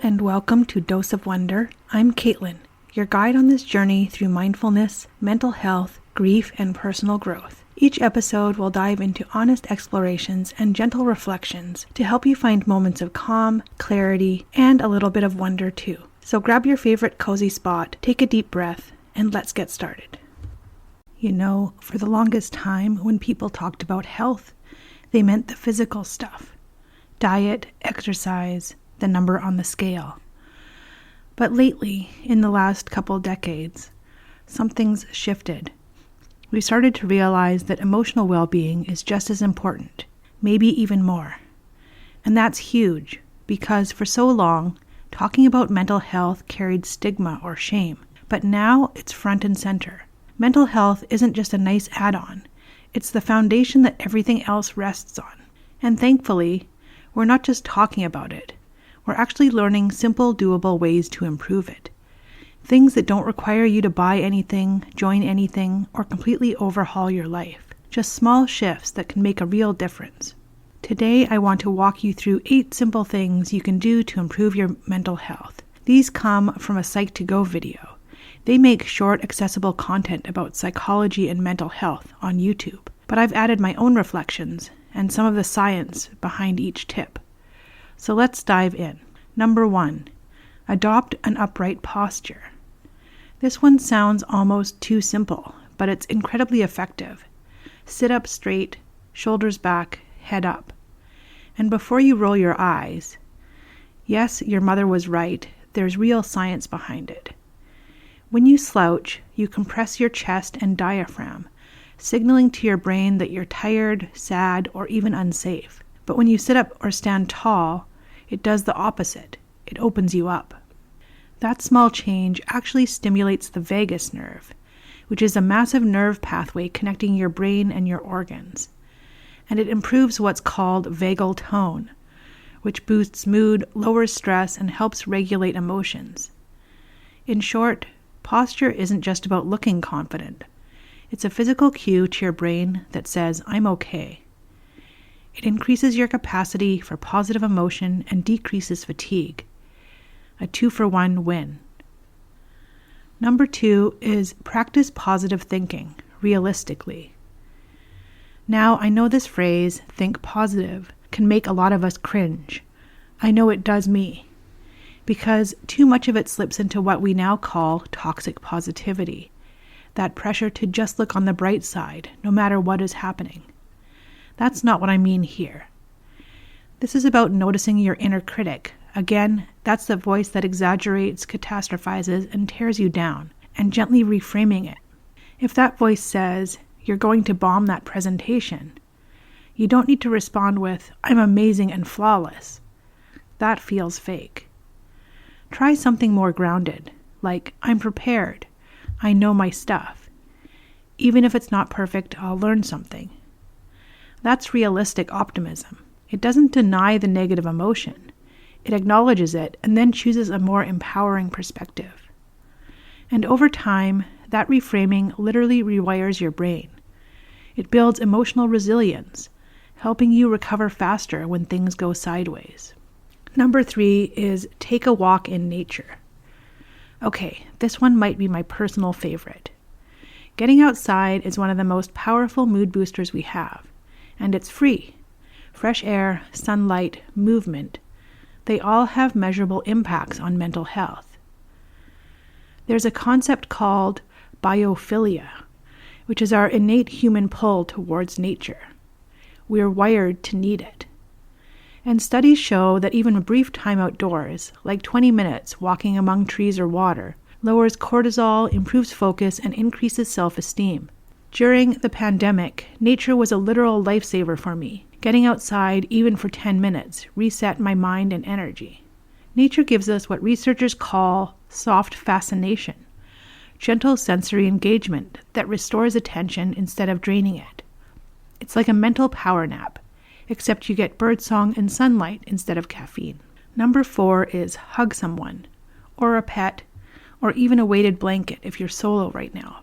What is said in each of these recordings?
and welcome to Dose of Wonder. I'm Caitlin, your guide on this journey through mindfulness, mental health, grief, and personal growth. Each episode will dive into honest explorations and gentle reflections to help you find moments of calm, clarity, and a little bit of wonder too. So grab your favorite cozy spot, take a deep breath, and let's get started. You know, for the longest time, when people talked about health, they meant the physical stuff. Diet, exercise, the number on the scale. But lately, in the last couple decades, something's shifted. We started to realize that emotional well-being is just as important, maybe even more. And that's huge, because for so long, talking about mental health carried stigma or shame. But now it's front and center. Mental health isn't just a nice add-on. It's the foundation that everything else rests on. And thankfully, we're not just talking about it. We're actually learning simple, doable ways to improve it. Things that don't require you to buy anything, join anything, or completely overhaul your life. Just small shifts that can make a real difference. Today, I want to walk you through 8 simple things you can do to improve your mental health. These come from a Psych2Go video. They make short, accessible content about psychology and mental health on YouTube. But I've added my own reflections and some of the science behind each tip. So let's dive in. Number 1, adopt an upright posture. This one sounds almost too simple, but it's incredibly effective. Sit up straight, shoulders back, head up. And before you roll your eyes, yes, your mother was right, there's real science behind it. When you slouch, you compress your chest and diaphragm, signaling to your brain that you're tired, sad, or even unsafe. But when you sit up or stand tall, it does the opposite. It opens you up. That small change actually stimulates the vagus nerve, which is a massive nerve pathway connecting your brain and your organs. And it improves what's called vagal tone, which boosts mood, lowers stress, and helps regulate emotions. In short, posture isn't just about looking confident. It's a physical cue to your brain that says, I'm okay. It increases your capacity for positive emotion and decreases fatigue. A 2-for-1 win. Number 2 is practice positive thinking, realistically. Now, I know this phrase, think positive, can make a lot of us cringe. I know it does me. Because too much of it slips into what we now call toxic positivity. That pressure to just look on the bright side, no matter what is happening. That's not what I mean here. This is about noticing your inner critic. Again, that's the voice that exaggerates, catastrophizes, and tears you down, and gently reframing it. If that voice says, you're going to bomb that presentation, you don't need to respond with, I'm amazing and flawless. That feels fake. Try something more grounded, like, I'm prepared. I know my stuff. Even if it's not perfect, I'll learn something. That's realistic optimism. It doesn't deny the negative emotion. It acknowledges it and then chooses a more empowering perspective. And over time, that reframing literally rewires your brain. It builds emotional resilience, helping you recover faster when things go sideways. Number 3 is take a walk in nature. Okay, this one might be my personal favorite. Getting outside is one of the most powerful mood boosters we have. And it's free. Fresh air, sunlight, movement, they all have measurable impacts on mental health. There's a concept called biophilia, which is our innate human pull towards nature. We're wired to need it. And studies show that even a brief time outdoors, like 20 minutes walking among trees or water, lowers cortisol, improves focus, and increases self-esteem. During the pandemic, nature was a literal lifesaver for me. Getting outside, even for 10 minutes, reset my mind and energy. Nature gives us what researchers call soft fascination, gentle sensory engagement that restores attention instead of draining it. It's like a mental power nap, except you get birdsong and sunlight instead of caffeine. Number 4 is hug someone, or a pet, or even a weighted blanket if you're solo right now.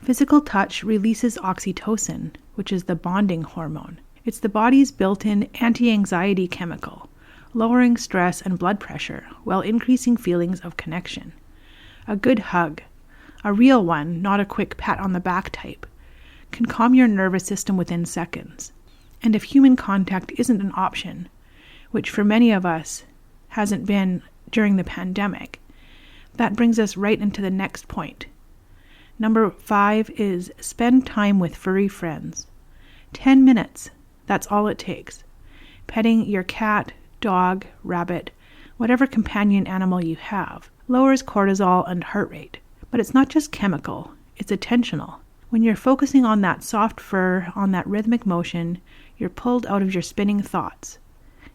Physical touch releases oxytocin, which is the bonding hormone. It's the body's built-in anti-anxiety chemical, lowering stress and blood pressure while increasing feelings of connection. A good hug, a real one, not a quick pat on the back type, can calm your nervous system within seconds. And if human contact isn't an option, which for many of us hasn't been during the pandemic, that brings us right into the next point. Number 5 is spend time with furry friends. 10 minutes, that's all it takes. Petting your cat, dog, rabbit, whatever companion animal you have, lowers cortisol and heart rate. But it's not just chemical, it's attentional. When you're focusing on that soft fur, on that rhythmic motion, you're pulled out of your spinning thoughts.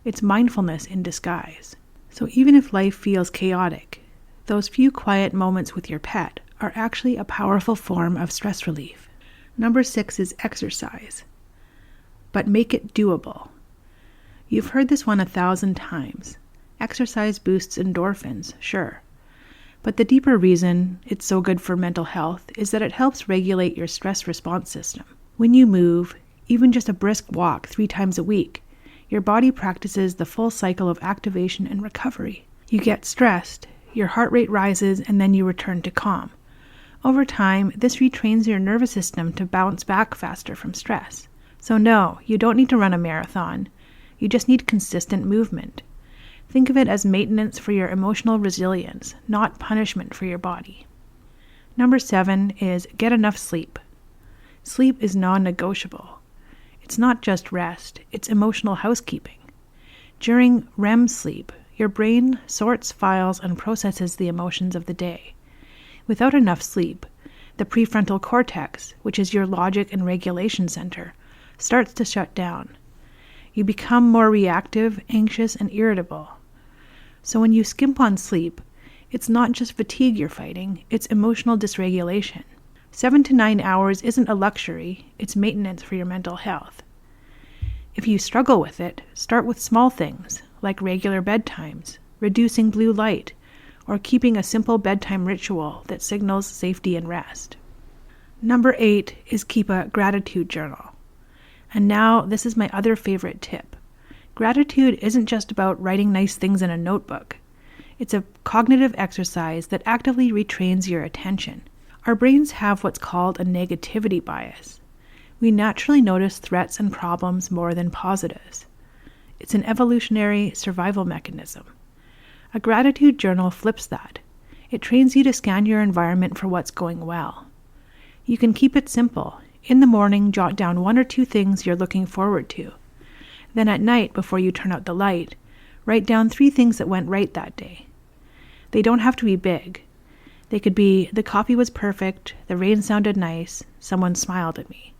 It's mindfulness in disguise. So even if life feels chaotic, those few quiet moments with your pet are actually a powerful form of stress relief. Number 6 is exercise. But make it doable. You've heard this one 1,000 times. Exercise boosts endorphins, sure. But the deeper reason it's so good for mental health is that it helps regulate your stress response system. When you move, even just a brisk walk 3 times a week, your body practices the full cycle of activation and recovery. You get stressed, your heart rate rises, and then you return to calm. Over time, this retrains your nervous system to bounce back faster from stress. So no, you don't need to run a marathon. You just need consistent movement. Think of it as maintenance for your emotional resilience, not punishment for your body. Number 7 is get enough sleep. Sleep is non-negotiable. It's not just rest, it's emotional housekeeping. During REM sleep, your brain sorts, files, and processes the emotions of the day. Without enough sleep, the prefrontal cortex, which is your logic and regulation center, starts to shut down. You become more reactive, anxious, and irritable. So when you skimp on sleep, it's not just fatigue you're fighting, it's emotional dysregulation. 7 to 9 hours isn't a luxury, it's maintenance for your mental health. If you struggle with it, start with small things, like regular bedtimes, reducing blue light, or keeping a simple bedtime ritual that signals safety and rest. Number 8 is keep a gratitude journal. And now, this is my other favorite tip. Gratitude isn't just about writing nice things in a notebook. It's a cognitive exercise that actively retrains your attention. Our brains have what's called a negativity bias. We naturally notice threats and problems more than positives. It's an evolutionary survival mechanism. A gratitude journal flips that. It trains you to scan your environment for what's going well. You can keep it simple. In the morning, jot down 1 or 2 things you're looking forward to. Then at night, before you turn out the light, write down 3 things that went right that day. They don't have to be big. They could be, the coffee was perfect, the rain sounded nice, someone smiled at me.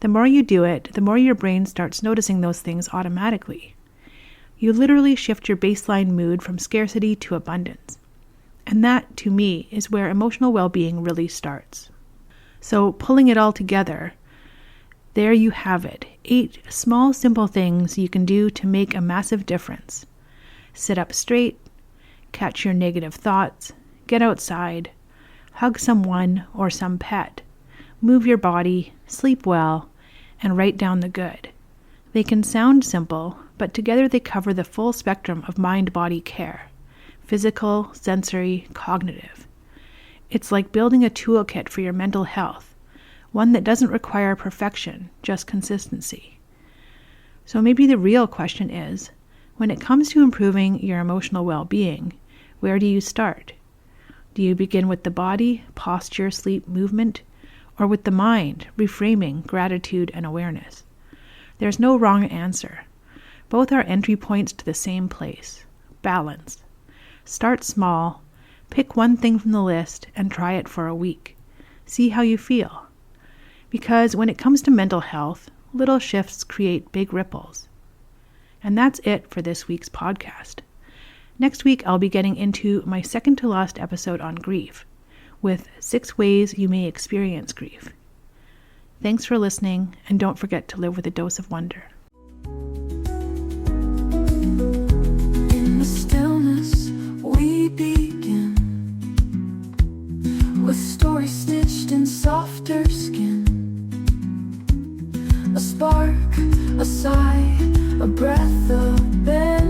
The more you do it, the more your brain starts noticing those things automatically. You literally shift your baseline mood from scarcity to abundance. And that, to me, is where emotional well-being really starts. So, pulling it all together, there you have it. 8 small, simple things you can do to make a massive difference. Sit up straight, catch your negative thoughts, get outside, hug someone or some pet, move your body, sleep well, and write down the good. They can sound simple, but together they cover the full spectrum of mind-body care: physical, sensory, cognitive. It's like building a toolkit for your mental health, one that doesn't require perfection, just consistency. So maybe the real question is, when it comes to improving your emotional well-being, where do you start? Do you begin with the body, posture, sleep, movement, or with the mind, reframing, gratitude, and awareness? There's no wrong answer. Both are entry points to the same place: balance. Start small, pick one thing from the list, and try it for a week. See how you feel. Because when it comes to mental health, little shifts create big ripples. And that's it for this week's podcast. Next week, I'll be getting into my second to last episode on grief, with 6 ways you may experience grief. Thanks for listening, and don't forget to live with a dose of wonder. In the stillness, we begin, with stories stitched in softer skin. A spark, a sigh, a breath, a bend.